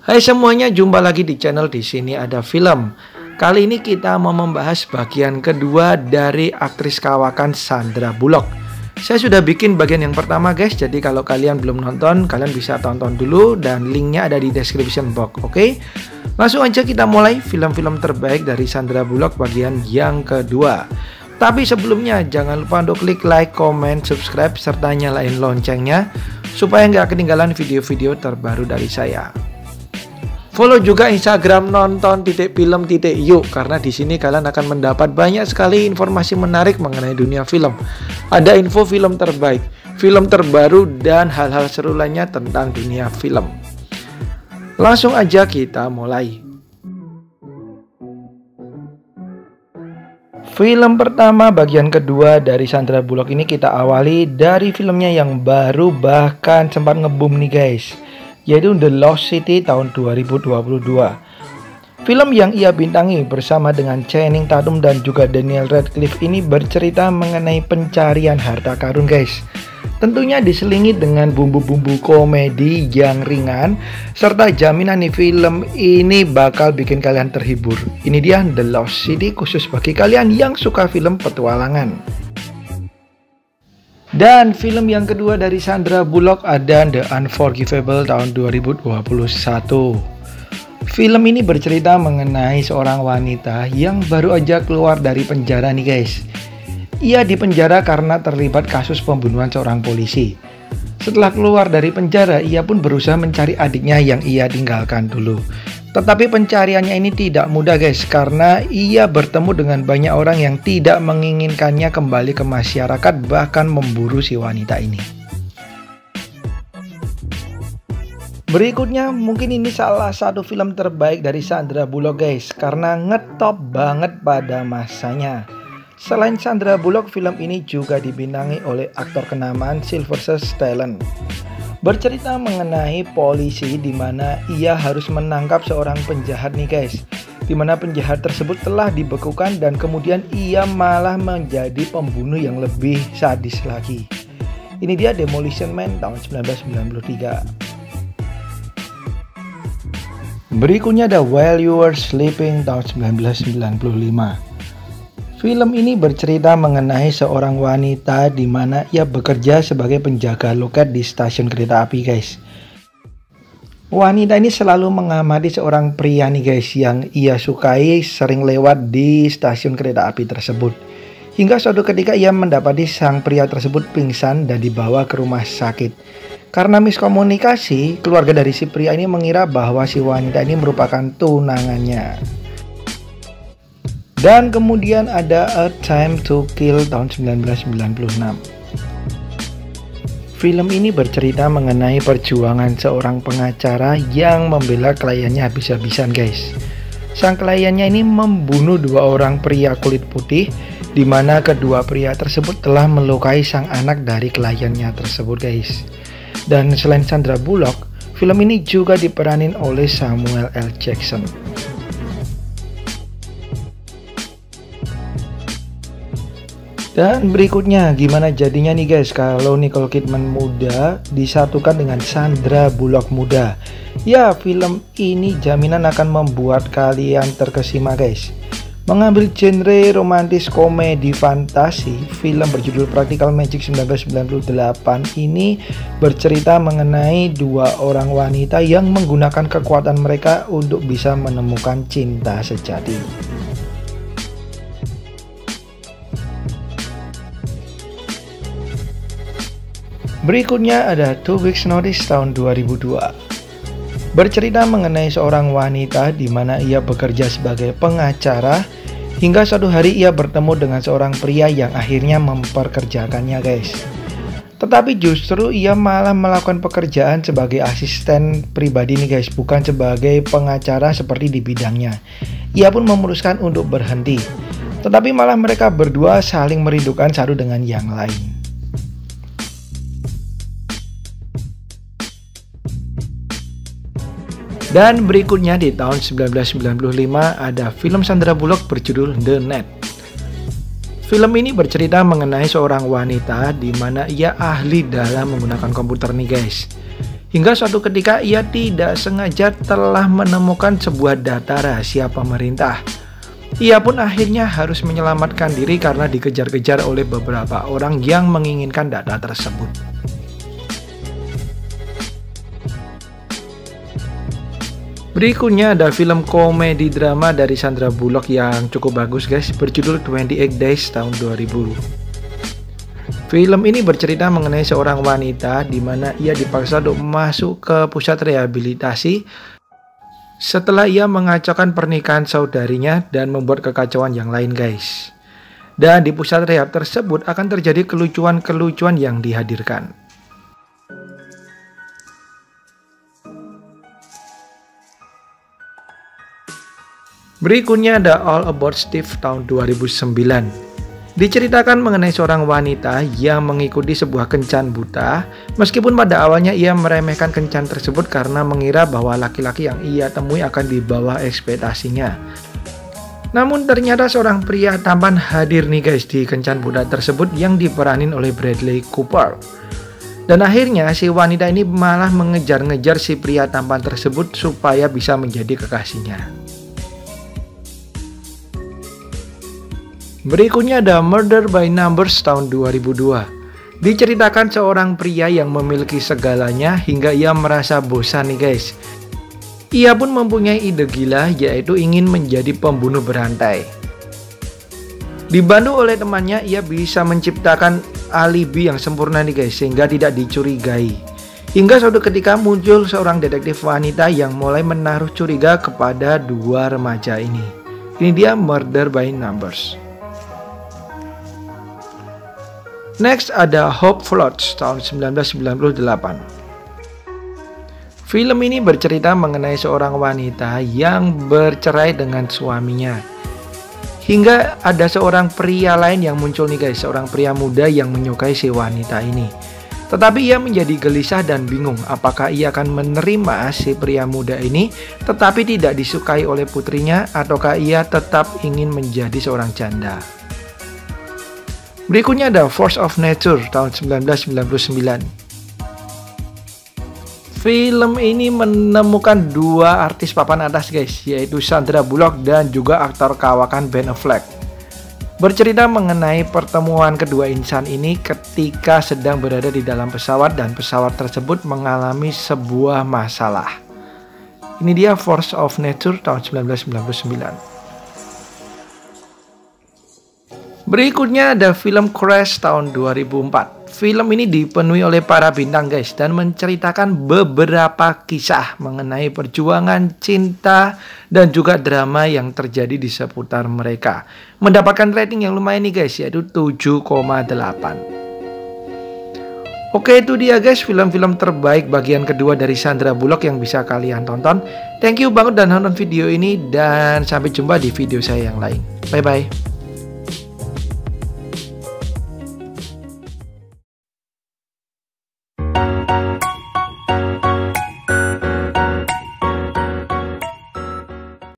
Hai semuanya, jumpa lagi di channel Di Sini Ada Film. Kali ini kita mau membahas bagian kedua dari aktris kawakan Sandra Bullock. Saya sudah bikin bagian yang pertama guys, jadi kalau kalian belum nonton, kalian bisa tonton dulu dan linknya ada di description box, oke? Langsung aja kita mulai film-film terbaik dari Sandra Bullock bagian yang kedua. Tapi sebelumnya jangan lupa untuk klik like, comment, subscribe, serta nyalain loncengnya supaya nggak ketinggalan video-video terbaru dari saya. Follow juga Instagram nonton.film.yuk karena di sini kalian akan mendapat banyak sekali informasi menarik mengenai dunia film. Ada info film terbaik, film terbaru dan hal-hal seru lainnya tentang dunia film. Langsung aja kita mulai. Film pertama bagian kedua dari Sandra Bullock ini kita awali dari filmnya yang baru bahkan sempat ngeboom nih guys, yaitu The Lost City tahun 2022. Film yang ia bintangi bersama dengan Channing Tatum dan juga Daniel Radcliffe ini bercerita mengenai pencarian harta karun guys. Tentunya diselingi dengan bumbu-bumbu komedi yang ringan serta jaminan nih film ini bakal bikin kalian terhibur. Ini dia The Lost City khusus bagi kalian yang suka film petualangan. Dan film yang kedua dari Sandra Bullock ada The Unforgivable tahun 2021. Film ini bercerita mengenai seorang wanita yang baru aja keluar dari penjara nih guys. Ia dipenjara karena terlibat kasus pembunuhan seorang polisi. Setelah keluar dari penjara, ia pun berusaha mencari adiknya yang ia tinggalkan dulu. Tetapi pencariannya ini tidak mudah guys, karena ia bertemu dengan banyak orang yang tidak menginginkannya kembali ke masyarakat, bahkan memburu si wanita ini. Berikutnya mungkin ini salah satu film terbaik dari Sandra Bullock guys, karena ngetop banget pada masanya. Selain Sandra Bullock, film ini juga dibintangi oleh aktor kenamaan Sylvester Stallone. Bercerita mengenai polisi di mana ia harus menangkap seorang penjahat nih guys, di mana penjahat tersebut telah dibekukan dan kemudian ia malah menjadi pembunuh yang lebih sadis lagi. Ini dia Demolition Man tahun 1993. Berikutnya ada While You Were Sleeping tahun 1995. Film ini bercerita mengenai seorang wanita di mana ia bekerja sebagai penjaga loket di stasiun kereta api guys. Wanita ini selalu mengamati seorang pria nih guys yang ia sukai sering lewat di stasiun kereta api tersebut. Hingga suatu ketika ia mendapati sang pria tersebut pingsan dan dibawa ke rumah sakit. Karena miskomunikasi, keluarga dari si pria ini mengira bahwa si wanita ini merupakan tunangannya. Dan kemudian ada A Time to Kill tahun 1996. Film ini bercerita mengenai perjuangan seorang pengacara yang membela kliennya habis-habisan guys. Sang kliennya ini membunuh dua orang pria kulit putih, di mana kedua pria tersebut telah melukai sang anak dari kliennya tersebut guys. Dan selain Sandra Bullock, film ini juga diperanin oleh Samuel L. Jackson. Dan berikutnya gimana jadinya nih guys kalau Nicole Kidman muda disatukan dengan Sandra Bullock muda. Ya, film ini jaminan akan membuat kalian terkesima guys. Mengambil genre romantis komedi fantasi, film berjudul Practical Magic 1998 ini bercerita mengenai dua orang wanita yang menggunakan kekuatan mereka untuk bisa menemukan cinta sejati. Berikutnya ada Two Weeks Notice tahun 2002. Bercerita mengenai seorang wanita di mana ia bekerja sebagai pengacara hingga suatu hari ia bertemu dengan seorang pria yang akhirnya memperkerjakannya guys. Tetapi justru ia malah melakukan pekerjaan sebagai asisten pribadi nih guys, bukan sebagai pengacara seperti di bidangnya. Ia pun memutuskan untuk berhenti. Tetapi malah mereka berdua saling merindukan satu dengan yang lain. Dan berikutnya di tahun 1995 ada film Sandra Bullock berjudul The Net. Film ini bercerita mengenai seorang wanita di mana ia ahli dalam menggunakan komputer nih guys. Hingga suatu ketika ia tidak sengaja telah menemukan sebuah data rahasia pemerintah. Ia pun akhirnya harus menyelamatkan diri karena dikejar-kejar oleh beberapa orang yang menginginkan data tersebut. Berikutnya ada film komedi drama dari Sandra Bullock yang cukup bagus guys, berjudul 28 Days tahun 2000. Film ini bercerita mengenai seorang wanita di mana ia dipaksa untuk masuk ke pusat rehabilitasi setelah ia mengacaukan pernikahan saudarinya dan membuat kekacauan yang lain guys. Dan di pusat rehab tersebut akan terjadi kelucuan-kelucuan yang dihadirkan. Berikutnya ada All About Steve tahun 2009. Diceritakan mengenai seorang wanita yang mengikuti sebuah kencan buta, meskipun pada awalnya ia meremehkan kencan tersebut karena mengira bahwa laki-laki yang ia temui akan di bawah ekspektasinya. Namun ternyata seorang pria tampan hadir nih guys di kencan buta tersebut yang diperanin oleh Bradley Cooper. Dan akhirnya si wanita ini malah mengejar-ngejar si pria tampan tersebut supaya bisa menjadi kekasihnya. Berikutnya ada Murder by Numbers tahun 2002. Diceritakan seorang pria yang memiliki segalanya hingga ia merasa bosan nih guys. Ia pun mempunyai ide gila, yaitu ingin menjadi pembunuh berantai. Dibantu oleh temannya, ia bisa menciptakan alibi yang sempurna nih guys, sehingga tidak dicurigai. Hingga suatu ketika muncul seorang detektif wanita yang mulai menaruh curiga kepada dua remaja ini. Ini dia Murder by Numbers. Next ada Hope Floats tahun 1998. Film ini bercerita mengenai seorang wanita yang bercerai dengan suaminya. Hingga ada seorang pria lain yang muncul nih guys, seorang pria muda yang menyukai si wanita ini. Tetapi ia menjadi gelisah dan bingung apakah ia akan menerima si pria muda ini tetapi tidak disukai oleh putrinya, ataukah ia tetap ingin menjadi seorang janda. Berikutnya ada Force of Nature tahun 1999. Film ini menemukan dua artis papan atas guys, yaitu Sandra Bullock dan juga aktor kawakan Ben Affleck. Bercerita mengenai pertemuan kedua insan ini ketika sedang berada di dalam pesawat dan pesawat tersebut mengalami sebuah masalah. Ini dia Force of Nature tahun 1999. Berikutnya ada film Crash tahun 2004. Film ini dipenuhi oleh para bintang guys dan menceritakan beberapa kisah mengenai perjuangan, cinta, dan juga drama yang terjadi di seputar mereka. Mendapatkan rating yang lumayan nih guys, yaitu 7,8. Oke, itu dia guys film-film terbaik bagian kedua dari Sandra Bullock yang bisa kalian tonton. Thank you banget dan nonton video ini dan sampai jumpa di video saya yang lain. Bye bye.